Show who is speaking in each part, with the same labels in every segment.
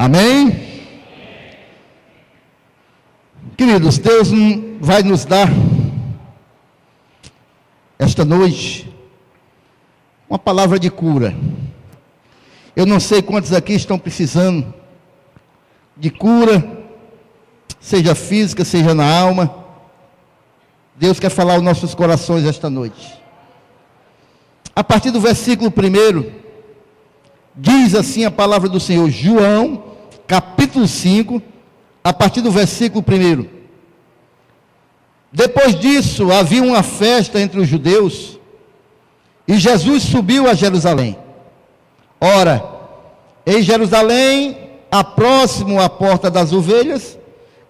Speaker 1: Amém? Queridos, Deus vai nos dar esta noite uma palavra de cura. Eu não sei quantos aqui estão precisando de cura, seja física, seja na alma. Deus quer falar aos nossos corações esta noite. A partir do versículo 1, diz assim a palavra do Senhor, João, capítulo 5, a partir do versículo 1. Depois disso, havia uma festa entre os judeus, e Jesus subiu a Jerusalém. Ora, em Jerusalém, próximo à porta das ovelhas,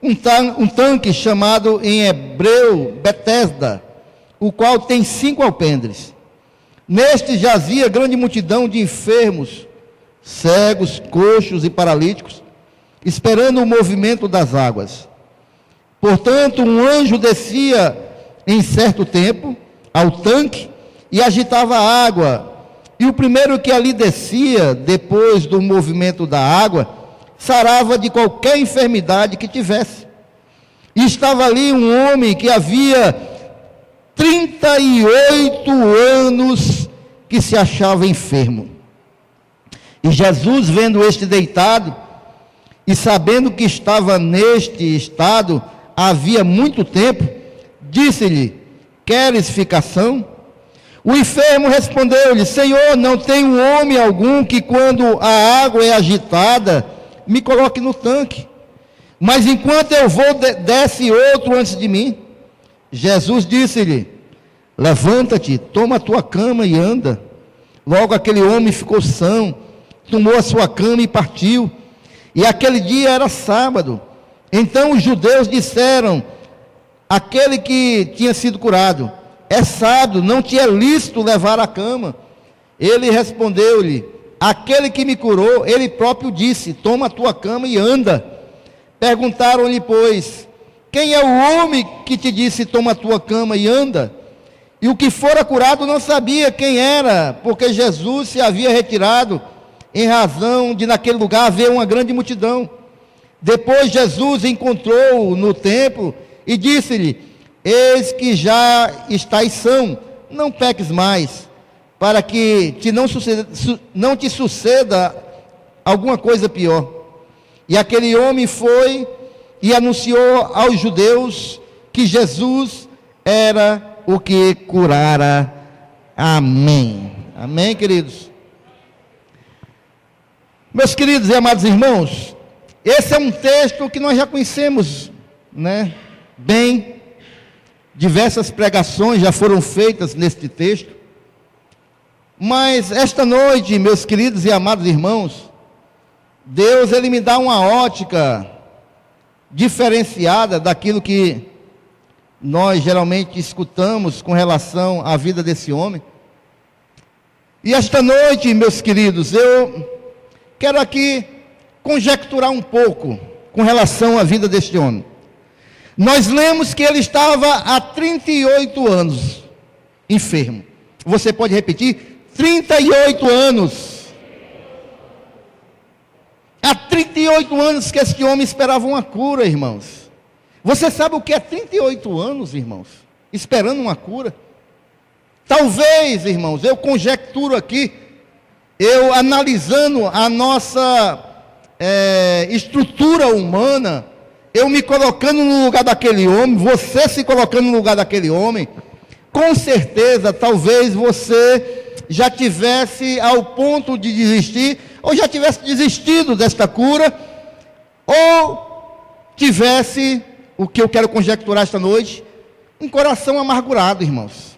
Speaker 1: um tanque chamado em hebreu Betesda, o qual tem 5 alpendres. Neste jazia grande multidão de enfermos, cegos, coxos e paralíticos, esperando o movimento das águas. Portanto, um anjo descia em certo tempo ao tanque e agitava a água. E o primeiro que ali descia, depois do movimento da água, sarava de qualquer enfermidade que tivesse. E estava ali um homem que havia 38 anos que se achava enfermo. E Jesus, vendo este deitado, e sabendo que estava neste estado havia muito tempo, disse-lhe: queres ficação? O enfermo respondeu-lhe: Senhor, não tenho homem algum que, quando a água é agitada, me coloque no tanque. Mas enquanto eu vou, desce outro antes de mim. Jesus disse-lhe: levanta-te, toma a tua cama e anda. Logo aquele homem ficou são, tomou a sua cama e partiu. E aquele dia era sábado. Então os judeus disseram àquele que tinha sido curado: é sábado, não te é lícito levar a cama. Ele respondeu-lhe: aquele que me curou, ele próprio disse: toma a tua cama e anda. Perguntaram-lhe, pois: quem é o homem que te disse: toma a tua cama e anda? E o que fora curado não sabia quem era, porque Jesus se havia retirado, em razão de naquele lugar haver uma grande multidão. Depois Jesus encontrou-o no templo e disse-lhe: eis que já estás são, não peques mais, para que não te suceda alguma coisa pior. E aquele homem foi e anunciou aos judeus que Jesus era o que curara. Amém. Amém, queridos? Meus queridos e amados irmãos, esse é um texto que nós já conhecemos, né? Bem, diversas pregações já foram feitas neste texto, mas esta noite, meus queridos e amados irmãos, Deus, Ele me dá uma ótica diferenciada daquilo que nós geralmente escutamos com relação à vida desse homem. E esta noite, meus queridos, eu quero aqui conjecturar um pouco com relação à vida deste homem. Nós lemos que ele estava há 38 anos enfermo. Você pode repetir? 38 anos. Há 38 anos que este homem esperava uma cura, irmãos. Você sabe o que é 38 anos, irmãos? Esperando uma cura. Talvez, irmãos, eu conjecturo aqui, eu analisando a nossa estrutura humana, eu me colocando no lugar daquele homem, você se colocando no lugar daquele homem, com certeza, talvez você já tivesse ao ponto de desistir, ou já tivesse desistido desta cura, ou tivesse, o que eu quero conjecturar esta noite, um coração amargurado, irmãos.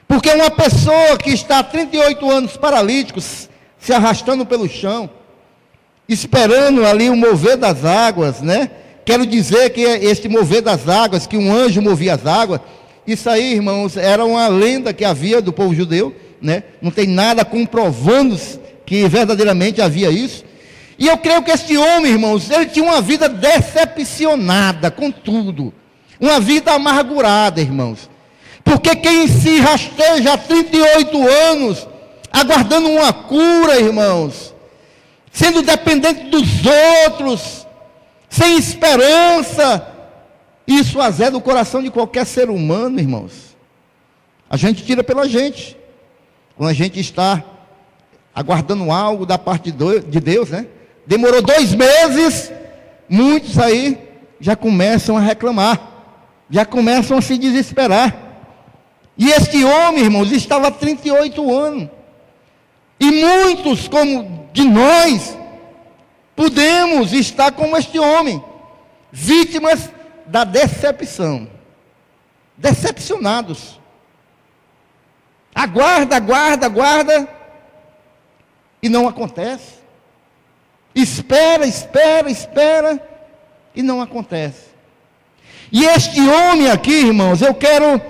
Speaker 1: Porque uma pessoa que está há 38 anos paralítico, se arrastando pelo chão, esperando ali o mover das águas, né? Quero dizer que este mover das águas, que um anjo movia as águas, isso aí, irmãos, era uma lenda que havia do povo judeu, né? Não tem nada comprovando que verdadeiramente havia isso. E eu creio que este homem, irmãos, ele tinha uma vida decepcionada com tudo, uma vida amargurada, irmãos. Porque quem se rasteja há 38 anos, aguardando uma cura, irmãos, sendo dependente dos outros, sem esperança. Isso azeda o coração de qualquer ser humano, irmãos. A gente tira pela gente. Quando a gente está aguardando algo da parte de Deus, né? Demorou 2 meses, muitos aí já começam a reclamar, já começam a se desesperar. E este homem, irmãos, estava há 38 anos. E muitos como de nós, podemos estar como este homem, vítimas da decepção, decepcionados. Aguarda, e não acontece. Espera, e não acontece. E este homem aqui, irmãos, eu quero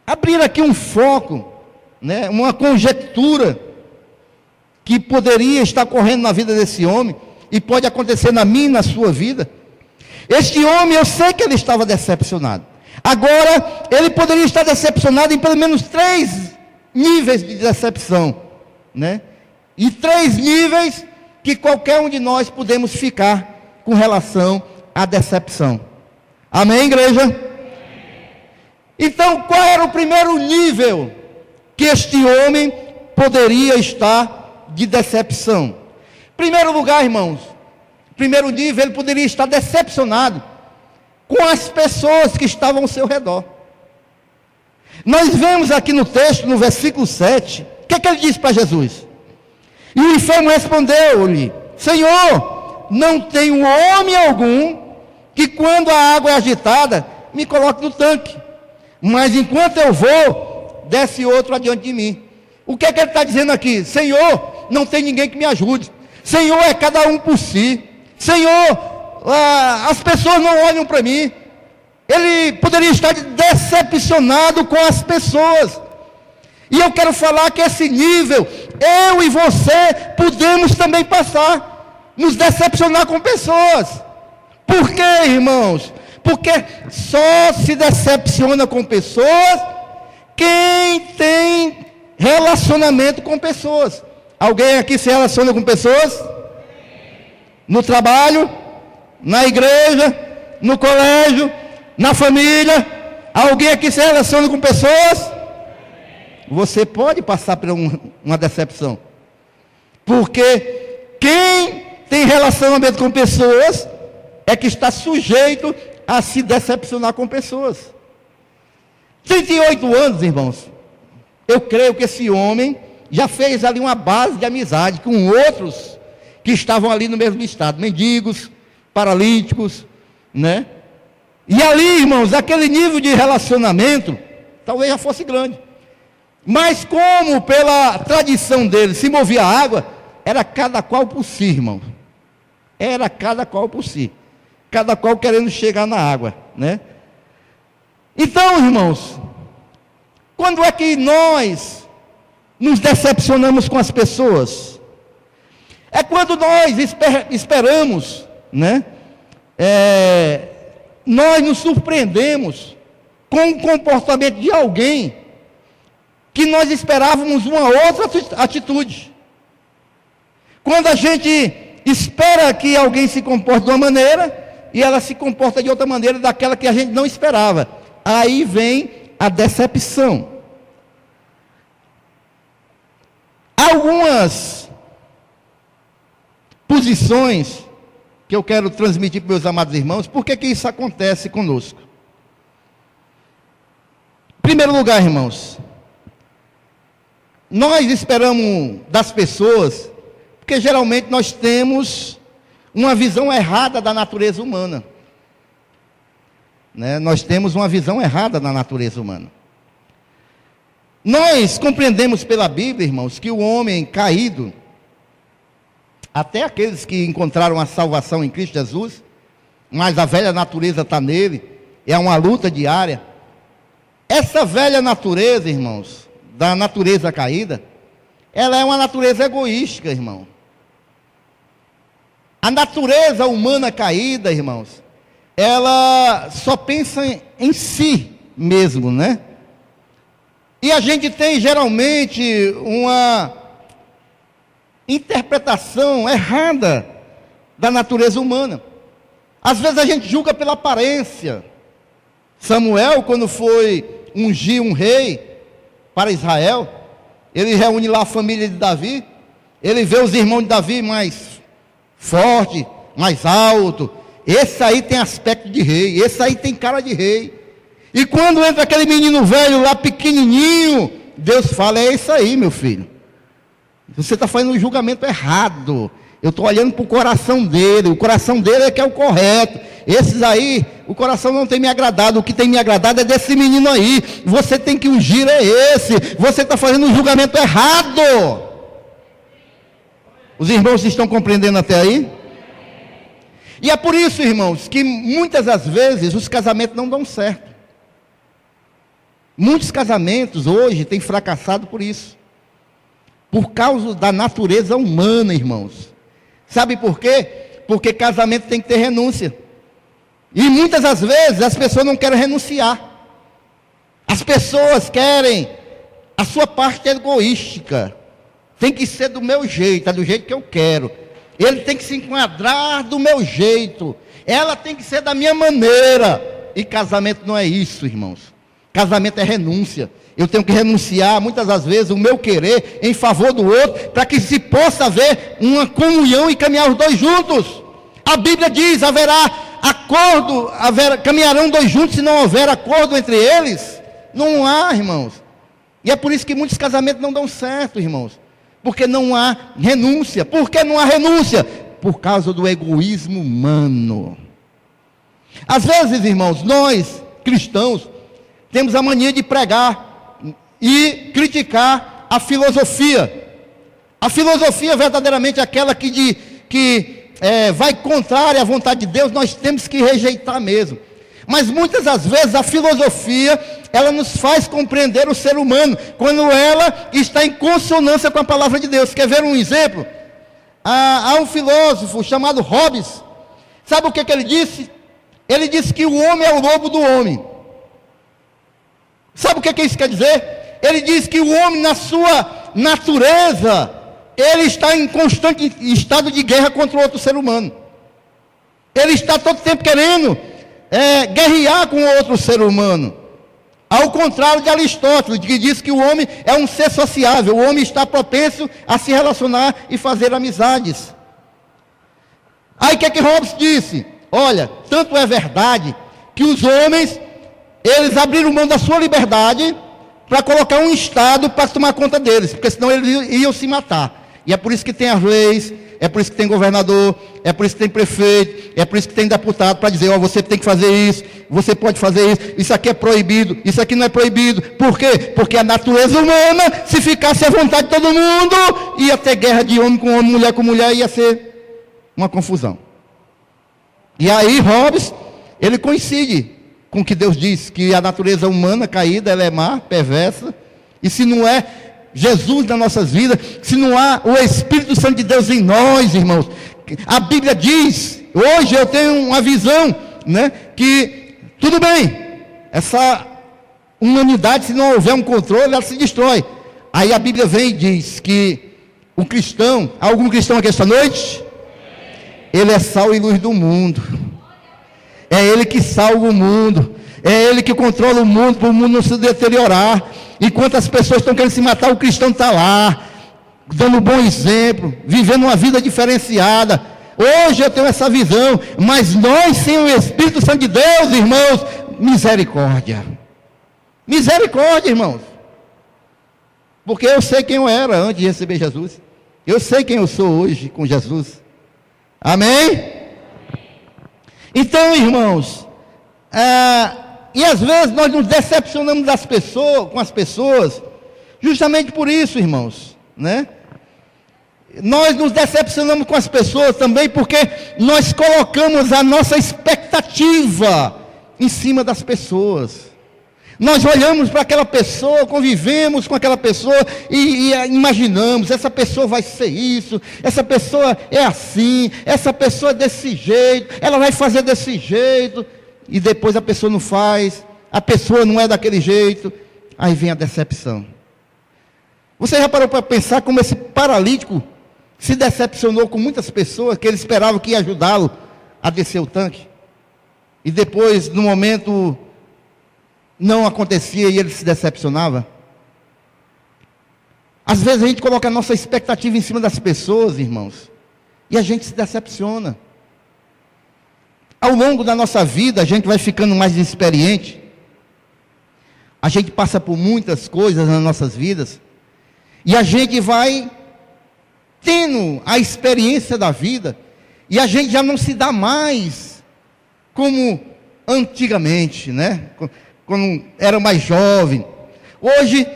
Speaker 1: abrir aqui um foco, né, uma conjectura que poderia estar correndo na vida desse homem, e pode acontecer na minha e na sua vida. Este homem, eu sei que ele estava decepcionado. Agora, ele poderia estar decepcionado em pelo menos 3 níveis de decepção, né? E 3 níveis que qualquer um de nós podemos ficar com relação à decepção. Amém, igreja? Então, qual era o primeiro nível que este homem poderia estar de decepção? Primeiro lugar, irmãos, primeiro nível, ele poderia estar decepcionado com as pessoas que estavam ao seu redor. Nós vemos aqui no texto, no versículo 7, o que é que ele disse para Jesus? E o enfermo respondeu-lhe: Senhor, não tenho homem algum que quando a água é agitada, me coloque no tanque, mas enquanto eu vou, desce outro adiante de mim. O que é que ele está dizendo aqui? Senhor, não tem ninguém que me ajude. Senhor, é cada um por si. Senhor, as pessoas não olham para mim. Ele poderia estar decepcionado com as pessoas. E eu quero falar que esse nível, eu e você podemos também passar, nos decepcionar com pessoas. Por quê, irmãos? Porque só se decepciona com pessoas quem tem relacionamento com pessoas. Alguém aqui se relaciona com pessoas? No trabalho, na igreja, no colégio, na família. Alguém aqui se relaciona com pessoas? Você pode passar por uma decepção. Porque quem tem relacionamento com pessoas é que está sujeito a se decepcionar com pessoas. 38 anos, irmãos. Eu creio que esse homem já fez ali uma base de amizade com outros que estavam ali no mesmo estado, mendigos, paralíticos, né? E ali, irmãos, aquele nível de relacionamento talvez já fosse grande. Mas como pela tradição dele se movia a água, era cada qual por si, irmão. Era cada qual por si. Cada qual querendo chegar na água, né? Então, irmãos, quando é que nós nos decepcionamos com as pessoas? É quando nós esperamos, né? Nós nos surpreendemos com o comportamento de alguém que nós esperávamos uma outra atitude. Quando a gente espera que alguém se comporte de uma maneira e ela se comporta de outra maneira daquela que a gente não esperava, aí vem a decepção. Algumas posições que eu quero transmitir para meus amados irmãos. Por que isso acontece conosco? Em primeiro lugar, irmãos, nós esperamos das pessoas, porque geralmente nós temos uma visão errada da natureza humana, né? Nós temos uma visão errada da natureza humana. Nós compreendemos pela Bíblia, irmãos, que o homem caído, até aqueles que encontraram a salvação em Cristo Jesus, mas a velha natureza está nele, é uma luta diária. Essa velha natureza, irmãos, da natureza caída, ela é uma natureza egoística, irmão. A natureza humana caída, irmãos, ela só pensa em si mesmo, né? E a gente tem geralmente uma interpretação errada da natureza humana. Às vezes a gente julga pela aparência. Samuel, quando foi ungir um rei para Israel, ele reúne lá a família de Davi, ele vê os irmãos de Davi mais forte, mais alto. Esse aí tem aspecto de rei, esse aí tem cara de rei. E quando entra aquele menino velho lá, pequenininho, Deus fala: é isso aí, meu filho. Você está fazendo um julgamento errado. Eu estou olhando para o coração dele. O coração dele é que é o correto. Esses aí, o coração não tem me agradado. O que tem me agradado é desse menino aí. Você tem que ungir é esse. Você está fazendo um julgamento errado. Os irmãos estão compreendendo até aí? E é por isso, irmãos, que muitas das vezes os casamentos não dão certo. Muitos casamentos hoje têm fracassado por isso. Por causa da natureza humana, irmãos. Sabe por quê? Porque casamento tem que ter renúncia. E muitas das vezes as pessoas não querem renunciar. As pessoas querem a sua parte egoística. Tem que ser do meu jeito, é do jeito que eu quero. Ele tem que se enquadrar do meu jeito. Ela tem que ser da minha maneira. E casamento não é isso, irmãos. Casamento é renúncia. Eu tenho que renunciar, muitas das vezes, o meu querer em favor do outro, para que se possa haver uma comunhão e caminhar os dois juntos. A Bíblia diz: haverá acordo, caminharão dois juntos se não houver acordo entre eles. Não há, irmãos. E é por isso que muitos casamentos não dão certo, irmãos. Porque não há renúncia. Por que não há renúncia? Por causa do egoísmo humano. Às vezes, irmãos, nós, cristãos, temos a mania de pregar e criticar a filosofia. A filosofia verdadeiramente é aquela que vai contrária à vontade de Deus. Nós temos que rejeitar mesmo. Mas muitas das vezes a filosofia, ela nos faz compreender o ser humano, quando ela está em consonância com a palavra de Deus. Quer ver um exemplo? Há um filósofo chamado Hobbes. Sabe o que ele disse? Ele disse que o homem é o lobo do homem. Sabe o que isso quer dizer? Ele diz que o homem, na sua natureza, ele está em constante estado de guerra contra o outro ser humano. Ele está todo tempo querendo guerrear com o outro ser humano. Ao contrário de Aristóteles, que diz que o homem é um ser sociável. O homem está propenso a se relacionar e fazer amizades. Aí o que Hobbes disse? Olha, tanto é verdade que os homens, eles abriram mão da sua liberdade para colocar um Estado para tomar conta deles, porque senão eles iam se matar. E é por isso que tem as leis, é por isso que tem governador, é por isso que tem prefeito, é por isso que tem deputado para dizer: ó, você tem que fazer isso, você pode fazer isso, isso aqui é proibido, isso aqui não é proibido. Por quê? Porque a natureza humana, se ficasse à vontade de todo mundo, ia ter guerra de homem com homem, mulher com mulher, ia ser uma confusão. E aí Hobbes, ele coincide com o que Deus diz, que a natureza humana caída, ela é má, perversa, e se não é Jesus nas nossas vidas, se não há o Espírito Santo de Deus em nós, irmãos, a Bíblia diz, hoje eu tenho uma visão, né, que tudo bem, essa humanidade, se não houver um controle, ela se destrói. Aí a Bíblia vem e diz que o cristão, há algum cristão aqui esta noite? Ele é sal e luz do mundo. É Ele que salva o mundo. É Ele que controla o mundo, para o mundo não se deteriorar. Enquanto as pessoas estão querendo se matar, o cristão está lá, dando um bom exemplo, vivendo uma vida diferenciada. Hoje eu tenho essa visão, mas nós, sem o Espírito Santo de Deus, irmãos, misericórdia. Misericórdia, irmãos. Porque eu sei quem eu era antes de receber Jesus. Eu sei quem eu sou hoje com Jesus. Amém? Então, irmãos, e às vezes nós nos decepcionamos com as pessoas, justamente por isso, irmãos, né? Nós nos decepcionamos com as pessoas também porque nós colocamos a nossa expectativa em cima das pessoas. Nós olhamos para aquela pessoa, convivemos com aquela pessoa e imaginamos: essa pessoa vai ser isso, essa pessoa é assim, essa pessoa é desse jeito, ela vai fazer desse jeito, e depois a pessoa não faz, a pessoa não é daquele jeito, aí vem a decepção. Você já parou para pensar como esse paralítico, se decepcionou com muitas pessoas que ele esperava que ia ajudá-lo a descer o tanque. E depois, no momento, não acontecia e ele se decepcionava? Às vezes a gente coloca a nossa expectativa em cima das pessoas, irmãos, e a gente se decepciona. Ao longo da nossa vida, a gente vai ficando mais experiente. A gente passa por muitas coisas nas nossas vidas. E a gente vai tendo a experiência da vida. E a gente já não se dá mais como antigamente, né? Quando era mais jovem. Hoje,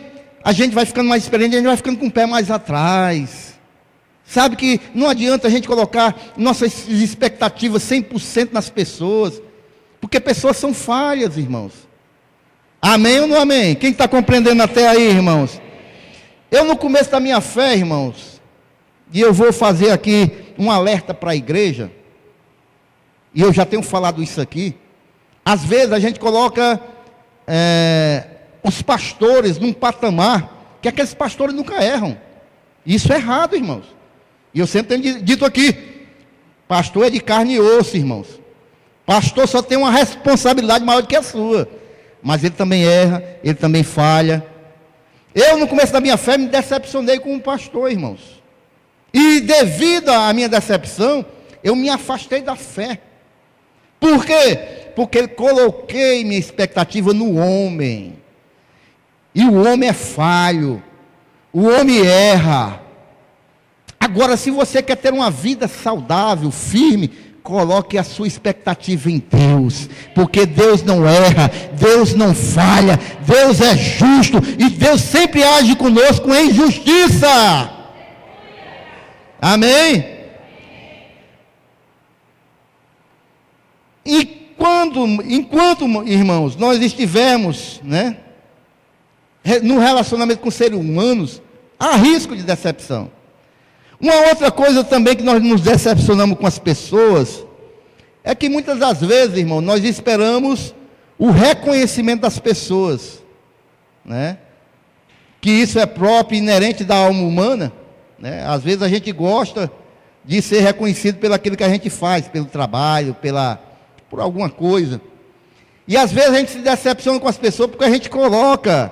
Speaker 1: a gente vai ficando mais experiente, a gente vai ficando com o pé mais atrás. Sabe que não adianta a gente colocar nossas expectativas 100% nas pessoas. Porque pessoas são falhas, irmãos. Amém ou não amém? Quem está compreendendo até aí, irmãos? Eu no começo da minha fé, irmãos, e eu vou fazer aqui um alerta para a igreja, e eu já tenho falado isso aqui. Às vezes a gente coloca os pastores num patamar que aqueles pastores nunca erram. Isso é errado, irmãos. E eu sempre tenho dito aqui, pastor é de carne e osso, irmãos. Pastor só tem uma responsabilidade maior do que a sua. Mas ele também erra, ele também falha. Eu no começo da minha fé me decepcionei com um pastor, irmãos. E devido à minha decepção, eu me afastei da fé. Por quê? Porque eu coloquei minha expectativa no homem. E o homem é falho. O homem erra. Agora, se você quer ter uma vida saudável, firme, coloque a sua expectativa em Deus, porque Deus não erra, Deus não falha, Deus é justo, e Deus sempre age conosco em justiça. Amém? Enquanto, irmãos, nós estivermos, né, no relacionamento com seres humanos, há risco de decepção. Uma outra coisa também que nós nos decepcionamos com as pessoas, é que muitas das vezes, irmão, nós esperamos o reconhecimento das pessoas, né? Que isso é próprio e inerente da alma humana, né? Às vezes a gente gosta de ser reconhecido pelo aquilo que a gente faz, pelo trabalho, por alguma coisa. E às vezes a gente se decepciona com as pessoas porque a gente coloca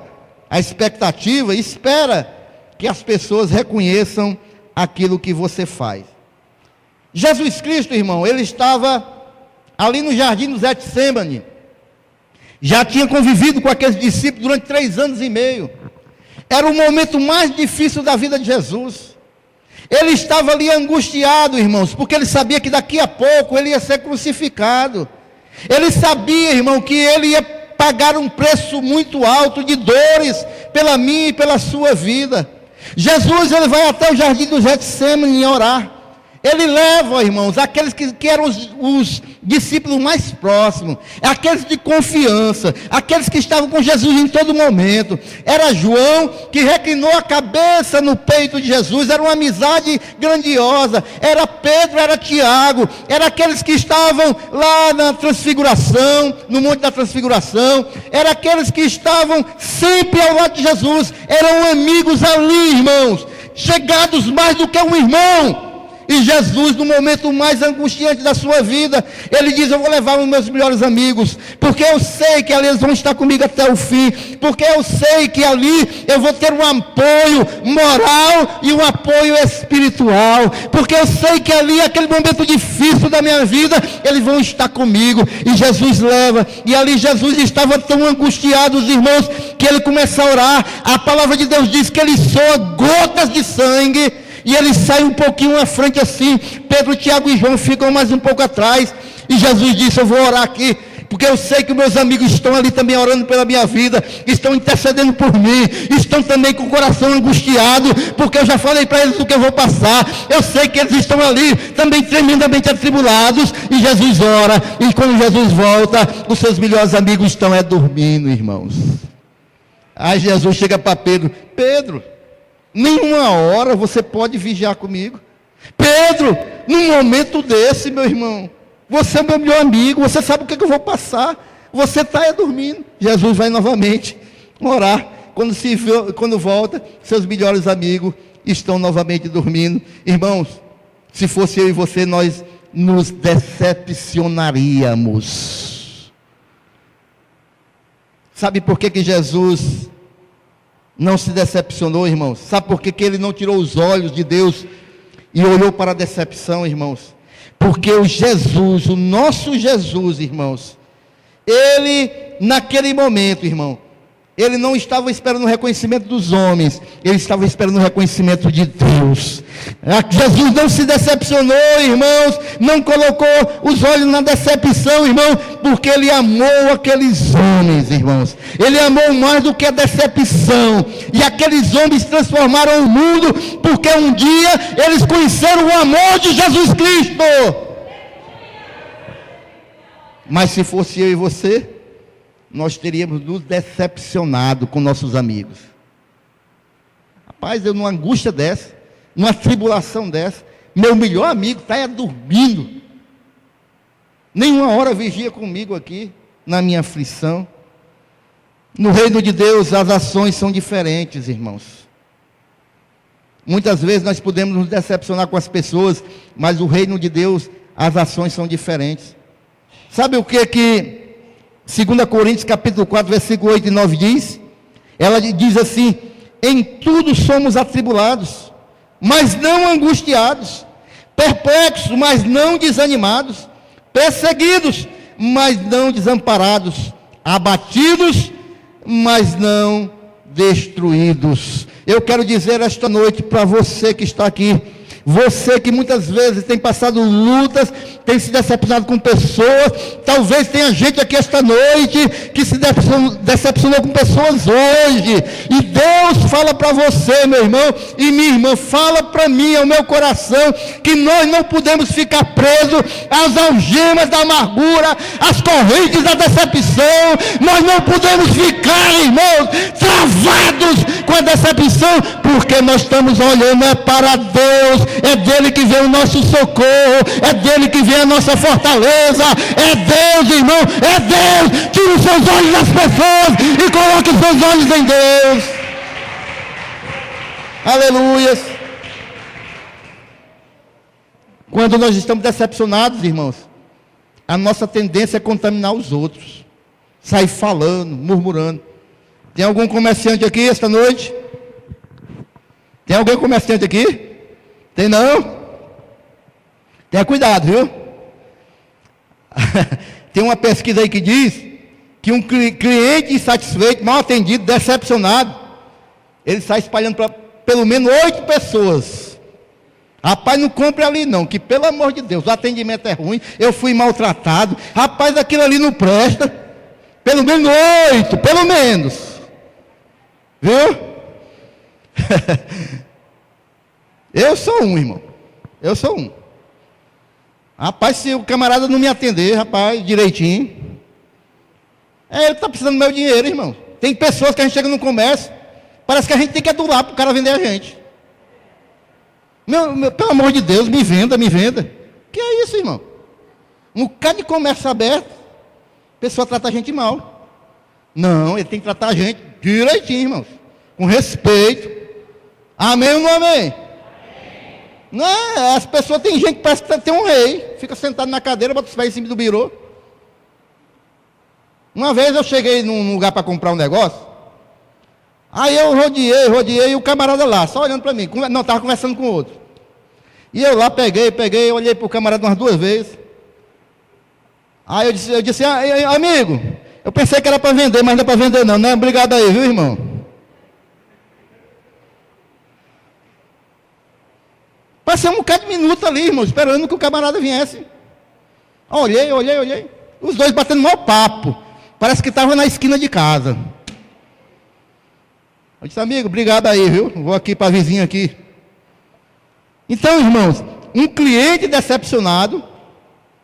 Speaker 1: a expectativa e espera que as pessoas reconheçam aquilo que você faz. Jesus Cristo, irmão, ele estava ali no jardim do Getsêmani, já tinha convivido com aqueles discípulos durante 3 anos e meio, era o momento mais difícil da vida de Jesus, ele estava ali angustiado, irmãos, porque ele sabia que daqui a pouco ele ia ser crucificado, ele sabia, irmão, que ele ia pagar um preço muito alto de dores, pela minha e pela sua vida. Jesus, ele vai até o jardim do Getsêmani orar. Ele leva, irmãos, aqueles que eram os discípulos mais próximos, aqueles de confiança, aqueles que estavam com Jesus em todo momento. Era João que reclinou a cabeça no peito de Jesus, era uma amizade grandiosa. Era Pedro, era Tiago, era aqueles que estavam lá na transfiguração, no Monte da Transfiguração, era aqueles que estavam sempre ao lado de Jesus, eram amigos ali, irmãos, chegados mais do que um irmão. E Jesus, no momento mais angustiante da sua vida, ele diz: eu vou levar os meus melhores amigos, porque eu sei que ali eles vão estar comigo até o fim, porque eu sei que ali eu vou ter um apoio moral e um apoio espiritual, porque eu sei que ali, aquele momento difícil da minha vida, eles vão estar comigo. E Jesus leva, e ali Jesus estava tão angustiado, os irmãos, que ele começa a orar. A palavra de Deus diz que ele soa gotas de sangue, e ele sai um pouquinho à frente assim. Pedro, Tiago e João ficam mais um pouco atrás. E Jesus disse: eu vou orar aqui, porque eu sei que meus amigos estão ali também orando pela minha vida, estão intercedendo por mim, estão também com o coração angustiado, porque eu já falei para eles o que eu vou passar. Eu sei que eles estão ali também tremendamente atribulados. E Jesus ora, e quando Jesus volta, os seus melhores amigos estão dormindo, irmãos. Aí Jesus chega para Pedro: Pedro, nenhuma hora você pode vigiar comigo? Pedro, num momento desse, meu irmão, você é meu melhor amigo, você sabe o que eu vou passar, você está dormindo. Jesus vai novamente orar. Quando volta, seus melhores amigos estão novamente dormindo. Irmãos, se fosse eu e você, nós nos decepcionaríamos. Sabe por que Jesus não se decepcionou, irmãos? Sabe por que ele não tirou os olhos de Deus e olhou para a decepção, irmãos? Porque o Jesus, o nosso Jesus, irmãos, ele, naquele momento, irmão, ele não estava esperando o reconhecimento dos homens, ele estava esperando o reconhecimento de Deus. Jesus não se decepcionou, irmãos, não colocou os olhos na decepção, irmão, porque ele amou aqueles homens, irmãos. Ele amou mais do que a decepção, e aqueles homens transformaram o mundo, porque um dia eles conheceram o amor de Jesus Cristo. Mas se fosse eu e você, nós teríamos nos decepcionado com nossos amigos. Rapaz, eu numa angústia dessa, numa tribulação dessa, meu melhor amigo está dormindo. Nenhuma hora vigia comigo aqui, na minha aflição. No reino de Deus, as ações são diferentes, irmãos. Muitas vezes nós podemos nos decepcionar com as pessoas, mas o reino de Deus, as ações são diferentes. Sabe o que 2 Coríntios capítulo 4, versículo 8 e 9 diz? Ela diz assim: em tudo somos atribulados, mas não angustiados, perplexos, mas não desanimados, perseguidos, mas não desamparados, abatidos, mas não destruídos. Eu quero dizer esta noite para você que está aqui, você que muitas vezes tem passado lutas, tem se decepcionado com pessoas, talvez tenha gente aqui esta noite que se decepcionou com pessoas hoje, e Deus fala para você, meu irmão e minha irmã, fala para mim, ao meu coração, que nós não podemos ficar presos às algemas da amargura, às correntes da decepção. Nós não podemos ficar, irmãos, travados com a decepção, porque nós estamos olhando para Deus. É dele que vem o nosso socorro, é dele que vem a nossa fortaleza, é Deus, irmão, é Deus. Tire os seus olhos das pessoas e coloque os seus olhos em Deus. Aleluias. Quando nós estamos decepcionados, irmãos, a nossa tendência é contaminar os outros, sair falando, murmurando. Tem algum comerciante aqui esta noite? Tem alguém comerciante aqui? Tem não? Tenha cuidado, viu? Tem uma pesquisa aí que diz que um cliente insatisfeito, mal atendido, decepcionado, ele sai espalhando para pelo menos 8 pessoas. Rapaz, não compre ali não, que pelo amor de Deus, o atendimento é ruim, eu fui maltratado, rapaz, aquilo ali não presta. Pelo menos 8, pelo menos. Viu? Eu sou um, irmão. Eu sou um. Rapaz, se o camarada não me atender, rapaz, direitinho, ele está precisando do meu dinheiro, irmão. Tem pessoas que a gente chega no comércio, parece que a gente tem que adular para o cara vender a gente. Pelo amor de Deus, me venda, me venda. Que é isso, irmão? Um bocado de comércio aberto, a pessoa trata a gente mal. Não, ele tem que tratar a gente direitinho, irmãos. Com respeito. Amém ou não amém? Não, as pessoas, tem gente que parece que tem um rei, fica sentado na cadeira, bota os pés em cima do birô. Uma vez eu cheguei num lugar para comprar um negócio, aí eu rodeei, e o camarada lá, só olhando para mim, não, estava conversando com o outro. E eu lá peguei, olhei para o camarada umas 2 vezes. Aí eu disse, amigo, eu pensei que era para vender, mas não é para vender não, né? Obrigado aí, viu, irmão? Passei um bocado de minuto ali, irmão, esperando que o camarada viesse. Olhei. Os dois batendo mau papo. Parece que estavam na esquina de casa. Eu disse, amigo, obrigado aí, viu? Vou aqui para a vizinha aqui. Então, irmãos, um cliente decepcionado,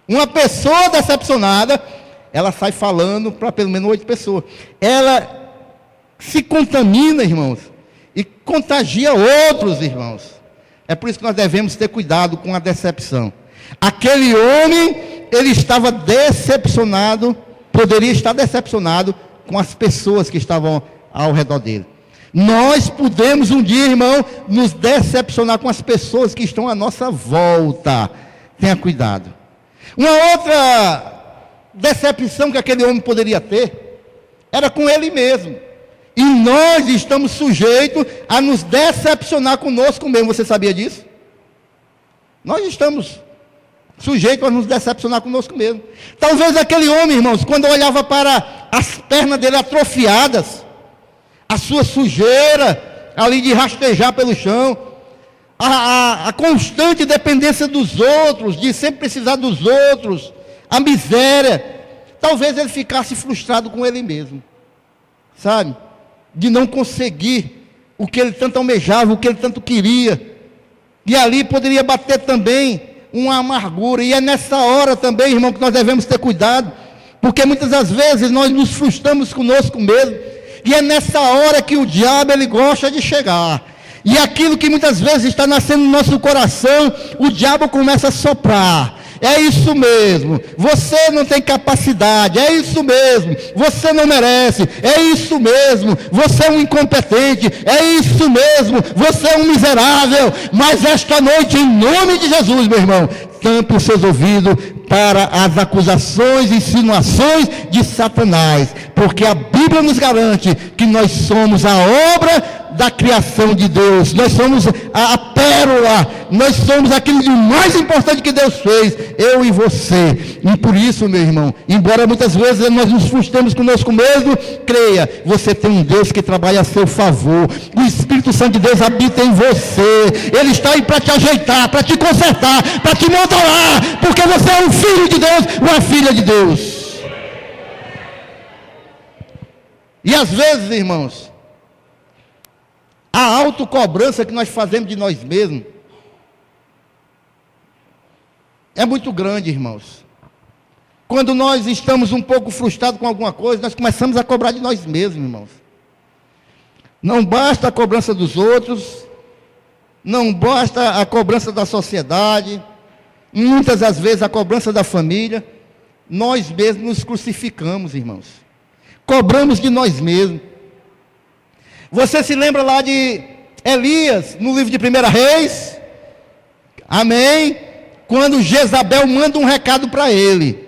Speaker 1: uma pessoa decepcionada, ela sai falando para pelo menos 8 pessoas. Ela se contamina, irmãos, e contagia outros, irmãos. É por isso que nós devemos ter cuidado com a decepção. Aquele homem, ele estava decepcionado, poderia estar decepcionado com as pessoas que estavam ao redor dele. Nós podemos um dia, irmão, nos decepcionar com as pessoas que estão à nossa volta. Tenha cuidado. Uma outra decepção que aquele homem poderia ter era com ele mesmo. E nós estamos sujeitos a nos decepcionar conosco mesmo. Você sabia disso? Nós estamos sujeitos a nos decepcionar conosco mesmo. Talvez aquele homem, irmãos, quando olhava para as pernas dele atrofiadas, a sua sujeira ali de rastejar pelo chão, a constante dependência dos outros, de sempre precisar dos outros, a miséria, talvez ele ficasse frustrado com ele mesmo, sabe? De não conseguir o que ele tanto almejava, o que ele tanto queria. E ali poderia bater também uma amargura. E é nessa hora também, irmão, que nós devemos ter cuidado, porque muitas das vezes nós nos frustramos conosco mesmo. E é nessa hora que o diabo, ele gosta de chegar. E aquilo que muitas vezes está nascendo no nosso coração, o diabo começa a soprar. É isso mesmo, você não tem capacidade, é isso mesmo, você não merece, é isso mesmo, você é um incompetente, é isso mesmo, você é um miserável. Mas esta noite, em nome de Jesus, meu irmão, tampe os seus ouvidos para as acusações e insinuações de Satanás, porque a Bíblia nos garante que nós somos a obra da criação de Deus, nós somos a pérola, nós somos aquilo de mais importante que Deus fez, eu e você. E por isso, meu irmão, embora muitas vezes nós nos frustremos conosco mesmo, creia, você tem um Deus que trabalha a seu favor, o Espírito Santo de Deus habita em você, Ele está aí para te ajeitar, para te consertar, para te modelar, porque você é um filho de Deus, uma filha de Deus. E às vezes, irmãos, a autocobrança que nós fazemos de nós mesmos é muito grande, irmãos. Quando nós estamos um pouco frustrados com alguma coisa, nós começamos a cobrar de nós mesmos, irmãos. Não basta a cobrança dos outros, não basta a cobrança da sociedade, muitas das vezes a cobrança da família, nós mesmos nos crucificamos, irmãos. Cobramos de nós mesmos. Você se lembra lá de Elias, no livro de 1 Reis? Amém? Quando Jezabel manda um recado para ele.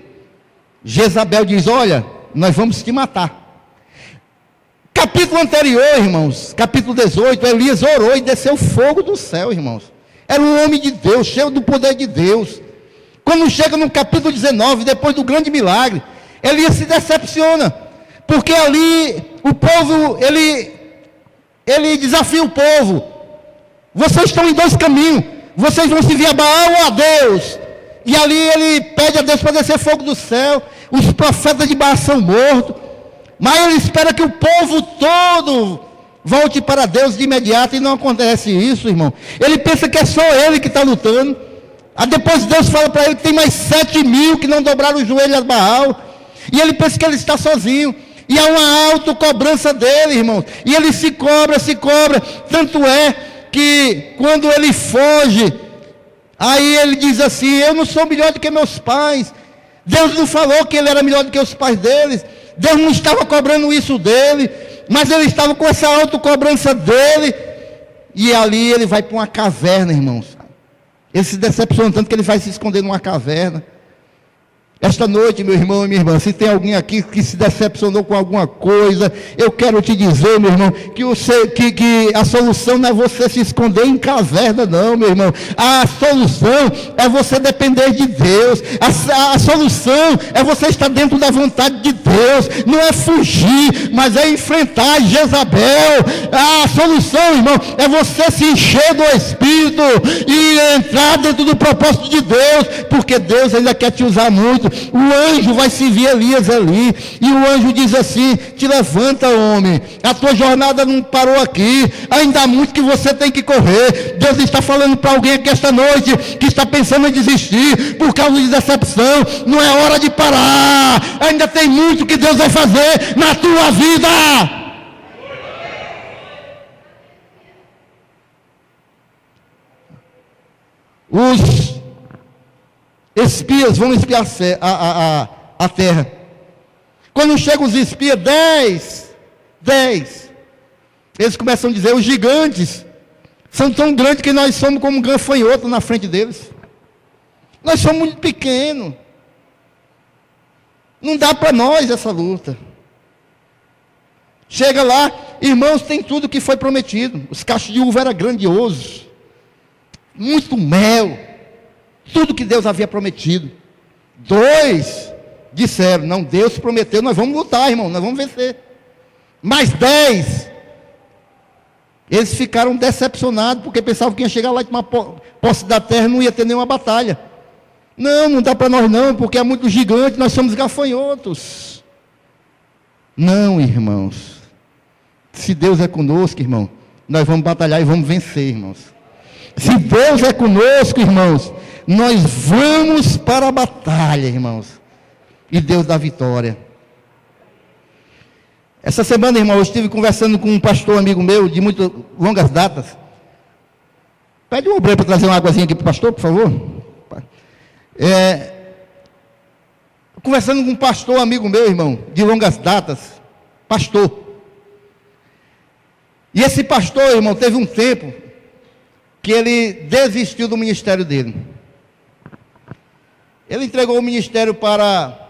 Speaker 1: Jezabel diz, olha, nós vamos te matar. Capítulo anterior, irmãos, capítulo 18, Elias orou e desceu fogo do céu, irmãos. Era um homem de Deus, cheio do poder de Deus. Quando chega no capítulo 19, depois do grande milagre, Elias se decepciona, porque ali o povo, ele desafia o povo. Vocês estão em dois caminhos, vocês vão servir a Baal ou a Deus. E ali ele pede a Deus para descer fogo do céu. Os profetas de Baal são mortos, mas ele espera que o povo todo volte para Deus de imediato, e não acontece isso, irmão. Ele pensa que é só ele que está lutando. Aí depois Deus fala para ele que tem mais 7.000 que não dobraram os joelhos a Baal, e ele pensa que ele está sozinho. E há uma autocobrança dele, irmão. E ele se cobra. Tanto é que quando ele foge, aí ele diz assim, eu não sou melhor do que meus pais. Deus não falou que ele era melhor do que os pais deles. Deus não estava cobrando isso dele, mas ele estava com essa autocobrança dele. E ali ele vai para uma caverna, irmãos. Ele se decepciona tanto que ele vai se esconder numa caverna. Esta noite, meu irmão e minha irmã, se tem alguém aqui que se decepcionou com alguma coisa, eu quero te dizer, meu irmão, que a solução não é você se esconder em caverna, não, meu irmão. A solução é você depender de Deus. A solução é você estar dentro da vontade de Deus. Não é fugir, mas é enfrentar Jezabel. A solução, irmão, é você se encher do Espírito e entrar dentro do propósito de Deus, porque Deus ainda quer te usar muito. O anjo vai servir Elias ali, e o anjo diz assim, te levanta, homem, a tua jornada não parou aqui, ainda há muito que você tem que correr. Deus está falando para alguém aqui esta noite, que está pensando em desistir, por causa de decepção. Não é hora de parar, ainda tem muito que Deus vai fazer na tua vida. Os espias vão espiar a terra. Quando chegam os espias, 10, Eles começam a dizer, os gigantes são tão grandes que nós somos como um gafanhoto na frente deles. Nós somos muito pequenos. Não dá para nós essa luta. Chega lá, irmãos, tem tudo que foi prometido. Os cachos de uva eram grandiosos. Muito mel. Tudo que Deus havia prometido. 2 disseram, não, Deus prometeu, nós vamos lutar, irmão, nós vamos vencer. Mais 10, eles ficaram decepcionados, porque pensavam que ia chegar lá e tomar posse da terra, não ia ter nenhuma batalha. Não dá para nós não, porque é muito gigante, nós somos gafanhotos. Não, irmãos. Se Deus é conosco, irmão, nós vamos batalhar e vamos vencer, irmãos. Se Deus é conosco, irmãos, nós vamos para a batalha, irmãos. E Deus dá vitória. Essa semana, irmão, eu estive conversando com um pastor amigo meu, de muito longas datas. Pede um obreiro para trazer uma águazinha aqui para o pastor, por favor. Conversando com um pastor amigo meu, irmão, de longas datas. Pastor. E esse pastor, irmão, teve um tempo que ele desistiu do ministério dele. Ele entregou o ministério para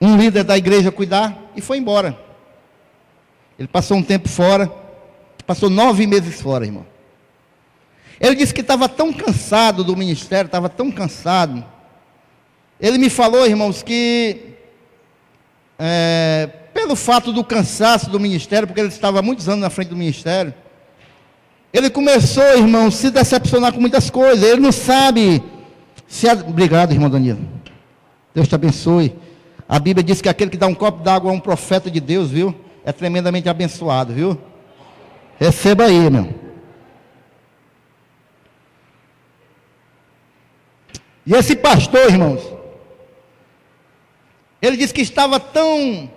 Speaker 1: um líder da igreja cuidar e foi embora. Ele passou um tempo fora, passou 9 meses fora, irmão. Ele disse que estava tão cansado do ministério, estava tão cansado. Ele me falou, irmãos, que pelo fato do cansaço do ministério, porque ele estava há muitos anos na frente do ministério, ele começou, irmão, a se decepcionar com muitas coisas. Ele não sabe se... Obrigado, irmão Danilo. Deus te abençoe. A Bíblia diz que aquele que dá um copo d'água a um profeta de Deus, viu? É tremendamente abençoado, viu? Receba aí, meu. E esse pastor, irmãos, ele disse que estava tão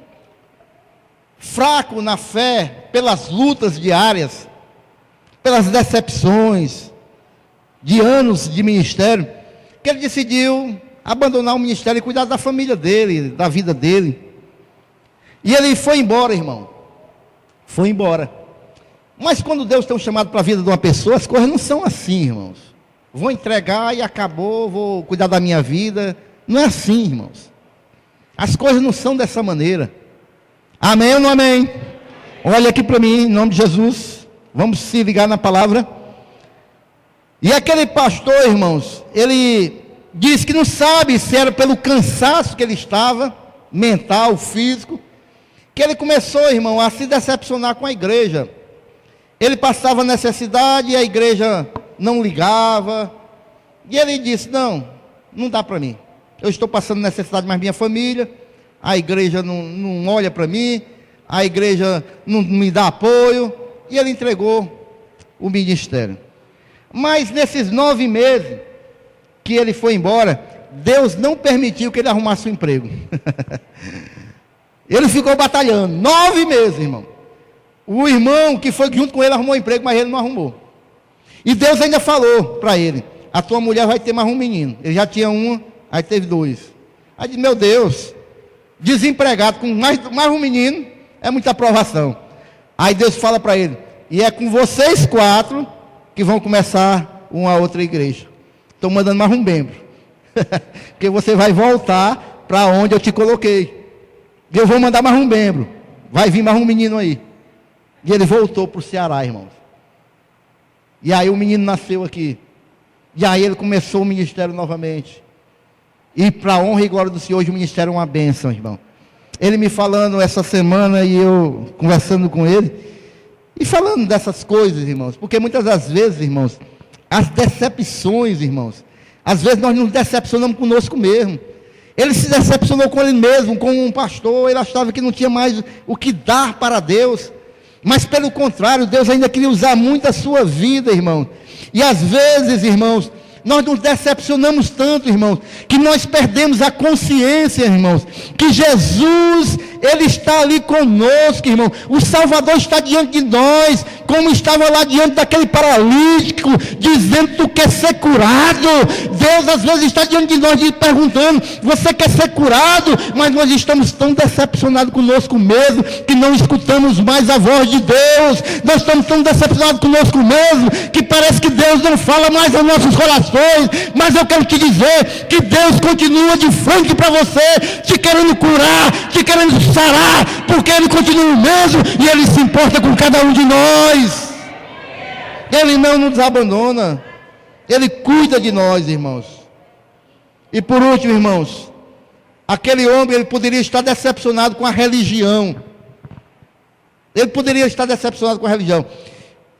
Speaker 1: fraco na fé, pelas lutas diárias, pelas decepções de anos de ministério, que ele decidiu abandonar o ministério e cuidar da família dele, da vida dele. E ele foi embora, irmão. Foi embora. Mas quando Deus tem um chamado para a vida de uma pessoa, as coisas não são assim, irmãos. Vou entregar e acabou, vou cuidar da minha vida. Não é assim, irmãos. As coisas não são dessa maneira. Amém ou não amém? Olha aqui para mim, em nome de Jesus. Vamos se ligar na palavra. E aquele pastor, irmãos, ele disse que não sabe se era pelo cansaço que ele estava, mental, físico, que ele começou, irmão, a se decepcionar com a igreja. Ele passava necessidade e a igreja não ligava. E ele disse, não dá para mim. Eu estou passando necessidade, mas minha família, a igreja não olha para mim, a igreja não me dá apoio. E ele entregou o ministério. Mas nesses 9 meses que ele foi embora, Deus não permitiu que ele arrumasse um emprego. Ele ficou batalhando 9 meses, irmão. O irmão que foi junto com ele arrumou um emprego, mas ele não arrumou. E Deus ainda falou para ele, a tua mulher vai ter mais um menino. Ele já tinha um, aí teve 2. Aí disse, meu Deus, desempregado com mais um menino, é muita aprovação. Aí Deus fala para ele, e é com vocês 4 que vão começar uma outra igreja. Estou mandando mais um membro. Porque você vai voltar para onde eu te coloquei. E eu vou mandar mais um membro. Vai vir mais um menino aí. E ele voltou para o Ceará, irmãos. E aí o menino nasceu aqui. E aí ele começou o ministério novamente. E para a honra e glória do Senhor, hoje o ministério é uma bênção, irmão. Ele me falando essa semana e eu conversando com ele. E falando dessas coisas, irmãos. Porque muitas das vezes, irmãos, as decepções, irmãos, às vezes nós nos decepcionamos conosco mesmo. Ele se decepcionou com ele mesmo, com um pastor. Ele achava que não tinha mais o que dar para Deus. Mas pelo contrário, Deus ainda queria usar muito a sua vida, irmão. E às vezes, irmãos, nós nos decepcionamos tanto, irmãos, que nós perdemos a consciência, irmãos, que Jesus, Ele está ali conosco, irmão. O Salvador está diante de nós, como estava lá diante daquele paralítico, dizendo: tu quer ser curado? Deus às vezes está diante de nós perguntando: você quer ser curado? Mas nós estamos tão decepcionados conosco mesmo, que não escutamos mais a voz de Deus. Nós estamos tão decepcionados conosco mesmo, que parece que Deus não fala mais aos nossos corações. Mas eu quero te dizer que Deus continua de frente para você, te querendo curar, te querendo sarar, porque Ele continua o mesmo, e Ele se importa com cada um de nós. Ele não nos abandona, Ele cuida de nós, irmãos. E por último, irmãos, aquele homem, ele poderia estar decepcionado com a religião. Ele poderia estar decepcionado com a religião,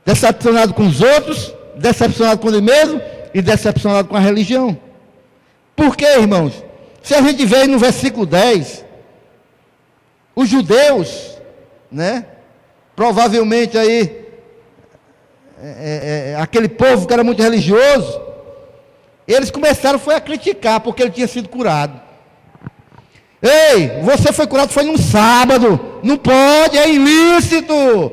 Speaker 1: decepcionado com os outros, decepcionado com ele mesmo e decepcionado com a religião. Por quê, irmãos? Se a gente vê aí no versículo 10, os judeus, né, provavelmente aí, aquele povo que era muito religioso, eles começaram a criticar, porque ele tinha sido curado. Ei, você foi curado, foi num sábado, não pode, é ilícito.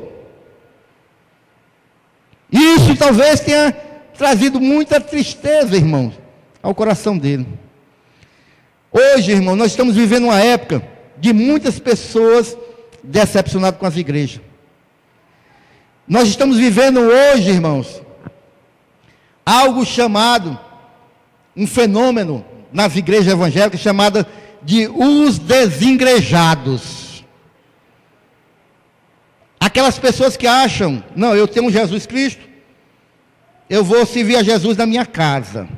Speaker 1: Isso talvez tenha trazido muita tristeza, irmãos, ao coração dele. Hoje, irmão, nós estamos vivendo uma época de muitas pessoas decepcionadas com as igrejas. Nós estamos vivendo hoje, irmãos, algo chamado, um fenômeno nas igrejas evangélicas, chamado de os desengrejados. Aquelas pessoas que acham: não, eu tenho um Jesus Cristo, eu vou servir a Jesus na minha casa,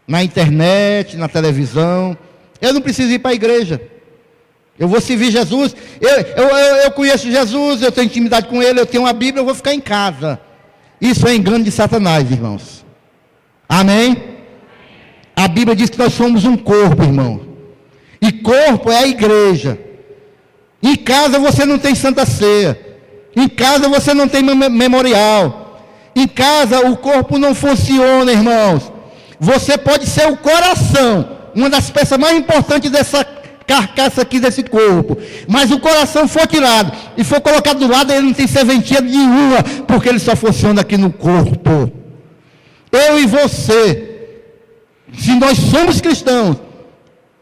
Speaker 1: na internet, na televisão, eu não preciso ir para a igreja, eu vou servir Jesus, eu conheço Jesus, eu tenho intimidade com Ele, eu tenho uma Bíblia, eu vou ficar em casa. Isso é engano de Satanás, irmãos. Amém? A Bíblia diz que nós somos um corpo, irmão, e corpo é a igreja. Em casa você não tem Santa Ceia, em casa você não tem memorial, em casa o corpo não funciona, irmãos. Você pode ser o coração, uma das peças mais importantes dessa carcaça aqui desse corpo, mas o coração for tirado e for colocado do lado, ele não tem serventia nenhuma, porque ele só funciona aqui no corpo. Eu e você, se nós somos cristãos,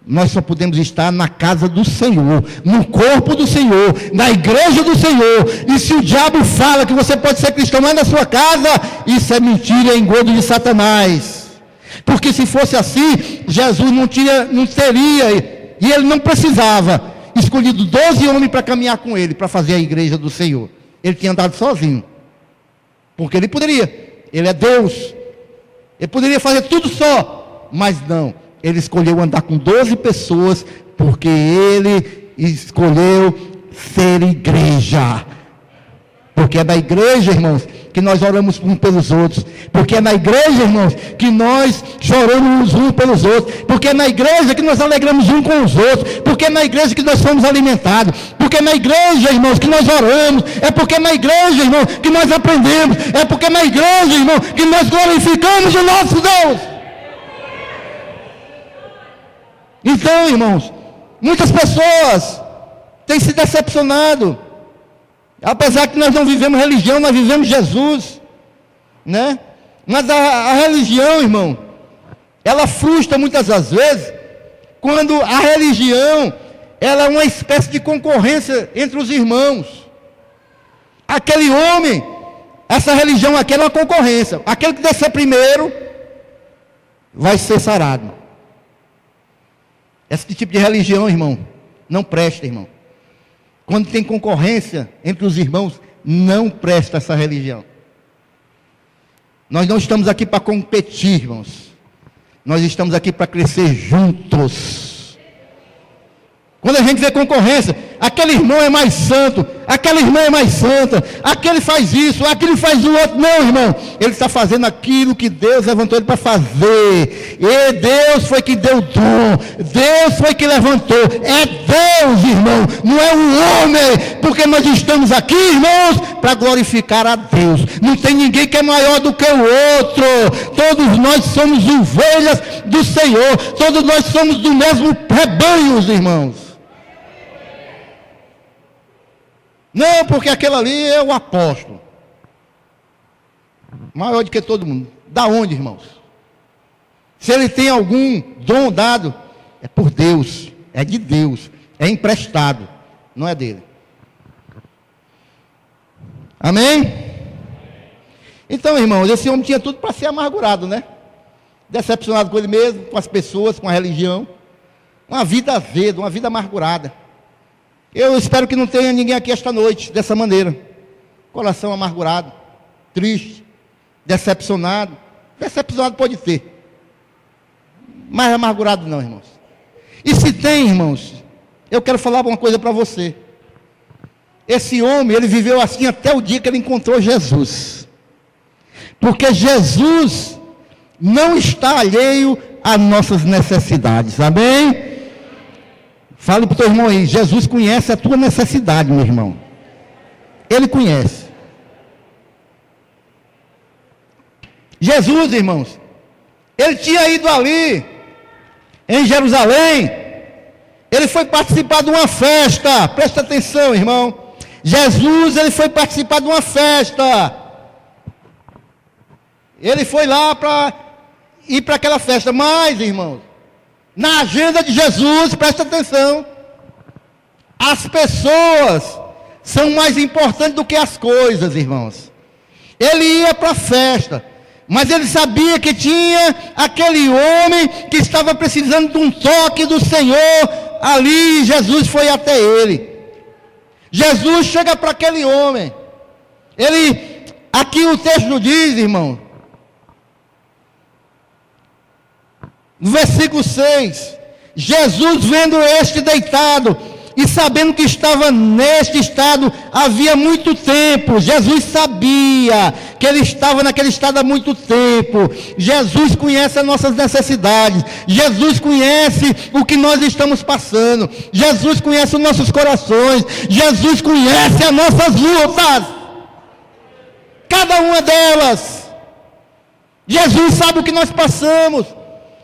Speaker 1: nós só podemos estar na casa do Senhor, no corpo do Senhor, na igreja do Senhor. E se o diabo fala que você pode ser cristão lá na sua casa, isso é mentira, é engodo de Satanás. Porque se fosse assim, Jesus não teria, e ele não precisava, escolhido 12 homens para caminhar com ele, para fazer a igreja do Senhor. Ele tinha andado sozinho, porque ele poderia, ele é Deus, ele poderia fazer tudo só, mas não, ele escolheu andar com 12 pessoas, porque ele escolheu ser igreja. Porque é na igreja, irmãos, que nós oramos uns pelos outros. Porque é na igreja, irmãos, que nós choramos uns pelos outros. Porque é na igreja que nós alegramos uns com os outros. Porque é na igreja que nós somos alimentados. Porque é na igreja, irmãos, que nós oramos. É porque é na igreja, irmãos, que nós aprendemos. É porque é na igreja, irmãos, que nós glorificamos o nosso Deus. Então, irmãos, muitas pessoas têm se decepcionado. Apesar que nós não vivemos religião, nós vivemos Jesus, né? Mas a religião, irmão, ela frustra muitas das vezes, quando a religião, ela é uma espécie de concorrência entre os irmãos. Aquele homem, essa religião aqui é uma concorrência. Aquele que descer primeiro, vai ser sarado. Esse tipo de religião, irmão, não presta, irmão. Quando tem concorrência entre os irmãos, não presta essa religião. Nós não estamos aqui para competir, irmãos. Nós estamos aqui para crescer juntos. Quando a gente vê concorrência, aquele irmão é mais santo, aquela irmã é mais santa, aquele faz isso, aquele faz o outro. Não, irmão, ele está fazendo aquilo que Deus levantou ele para fazer. E Deus foi que deu o dom, Deus foi que levantou. É Deus, irmão, não é um homem, porque nós estamos aqui, irmãos, para glorificar a Deus. Não tem ninguém que é maior do que o outro. Todos nós somos ovelhas do Senhor, todos nós somos do mesmo rebanho, irmãos. Não, porque aquele ali é o apóstolo. Maior do que todo mundo. Da onde, irmãos? Se ele tem algum dom dado, é por Deus, é de Deus, é emprestado, não é dele. Amém? Então, irmãos, esse homem tinha tudo para ser amargurado, né? Decepcionado com ele mesmo, com as pessoas, com a religião. Uma vida azeda, uma vida amargurada. Eu espero que não tenha ninguém aqui esta noite dessa maneira. Coração amargurado, triste, decepcionado. Decepcionado pode ter, mas amargurado não, irmãos. E se tem, irmãos, eu quero falar uma coisa para você. Esse homem, ele viveu assim até o dia que ele encontrou Jesus. Porque Jesus não está alheio às nossas necessidades. Amém? Fale para o teu irmão aí, Jesus conhece a tua necessidade, meu irmão. Ele conhece. Jesus, irmãos, ele tinha ido ali, em Jerusalém, ele foi participar de uma festa, presta atenção, irmão. Jesus, ele foi participar de uma festa, ele foi lá para ir para aquela festa, mas, irmãos, na agenda de Jesus, presta atenção, as pessoas são mais importantes do que as coisas, irmãos. Ele ia para a festa, mas ele sabia que tinha aquele homem que estava precisando de um toque do Senhor ali, Jesus foi até ele. Jesus chega para aquele homem, aqui o texto diz, irmão, no versículo 6, Jesus vendo este deitado, e sabendo que estava neste estado havia muito tempo, Jesus sabia que ele estava naquele estado há muito tempo. Jesus conhece as nossas necessidades, Jesus conhece o que nós estamos passando, Jesus conhece os nossos corações, Jesus conhece as nossas lutas, cada uma delas. Jesus sabe o que nós passamos,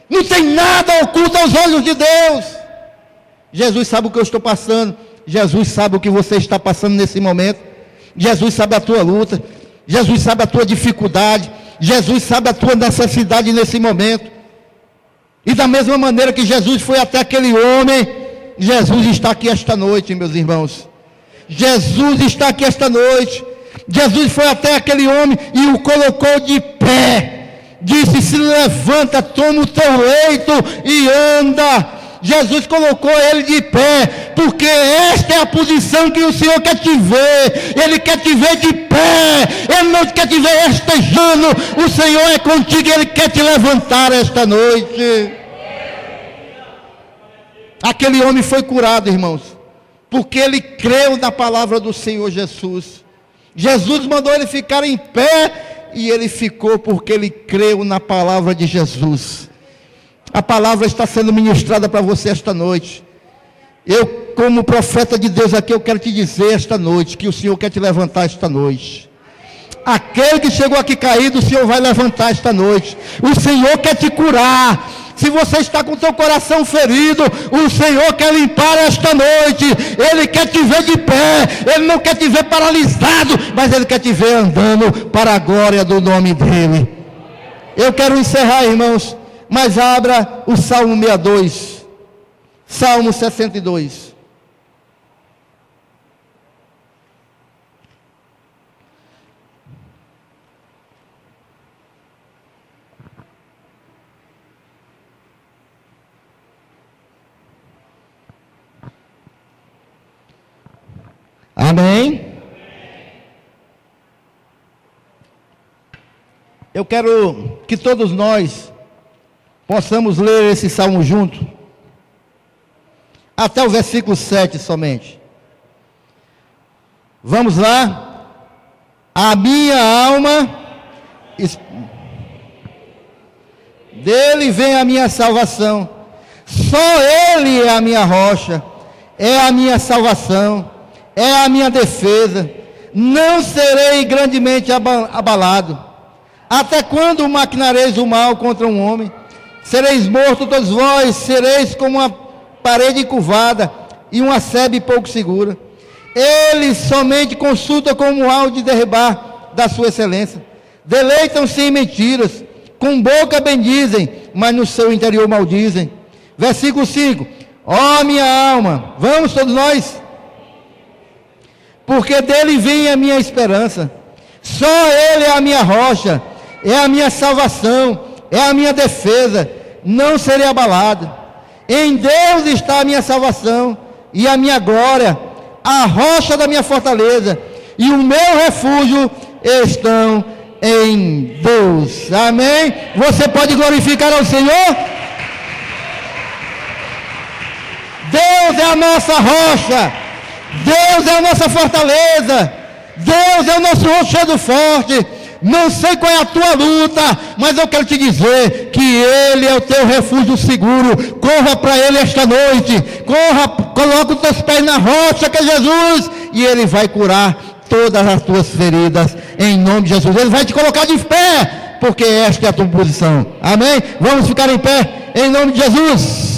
Speaker 1: não tem nada oculto aos olhos de Deus. Jesus sabe o que eu estou passando, Jesus sabe o que você está passando nesse momento, Jesus sabe a tua luta, Jesus sabe a tua dificuldade, Jesus sabe a tua necessidade nesse momento. E da mesma maneira que Jesus foi até aquele homem, Jesus está aqui esta noite, meus irmãos. Jesus está aqui esta noite. Jesus foi até aquele homem e o colocou de pé, disse: se levanta, toma o teu leito e anda. Jesus colocou ele de pé, porque esta é a posição que o Senhor quer te ver. Ele quer te ver de pé, Ele não quer te ver rastejando. O Senhor é contigo, Ele quer te levantar esta noite. Aquele homem foi curado, irmãos, porque ele creu na palavra do Senhor Jesus. Jesus mandou ele ficar em pé, e ele ficou porque ele creu na palavra de Jesus. A palavra está sendo ministrada para você esta noite. Eu, como profeta de Deus aqui, eu quero te dizer esta noite, que o Senhor quer te levantar esta noite. Aquele que chegou aqui caído, o Senhor vai levantar esta noite. O Senhor quer te curar. Se você está com o teu coração ferido, o Senhor quer limpar esta noite. Ele quer te ver de pé. Ele não quer te ver paralisado, mas Ele quer te ver andando para a glória do nome dEle. Eu quero encerrar, irmãos, mas abra o Salmo 62, Salmo 62. Amém? Eu quero que todos nós possamos ler esse salmo junto, até o versículo 7 somente. Vamos lá. A minha alma, dele vem a minha salvação, só Ele é a minha rocha, é a minha salvação, é a minha defesa, não serei grandemente abalado. Até quando maquinareis o mal contra um homem? Sereis mortos todos vós, sereis como uma parede encurvada e uma sebe pouco segura. Ele somente consulta como algo de derribar da sua excelência. deleitam-se em mentiras, com boca bendizem, mas no seu interior maldizem. Versículo 5: ó minha alma, vamos todos nós, porque dele vem a minha esperança, só ele é a minha rocha, é a minha salvação, é a minha defesa, não serei abalado. Em Deus está a minha salvação e a minha glória, a rocha da minha fortaleza, e o meu refúgio estão em Deus. Amém? Você pode glorificar ao Senhor? Deus é a nossa rocha, Deus é a nossa fortaleza, Deus é o nosso rochedo forte. Não sei qual é a tua luta, mas eu quero te dizer que Ele é o teu refúgio seguro. Corra para Ele esta noite, corra, coloca os teus pés na rocha que é Jesus, e Ele vai curar todas as tuas feridas, em nome de Jesus. Ele vai te colocar de pé, porque esta é a tua posição. Amém? Vamos ficar em pé, em nome de Jesus.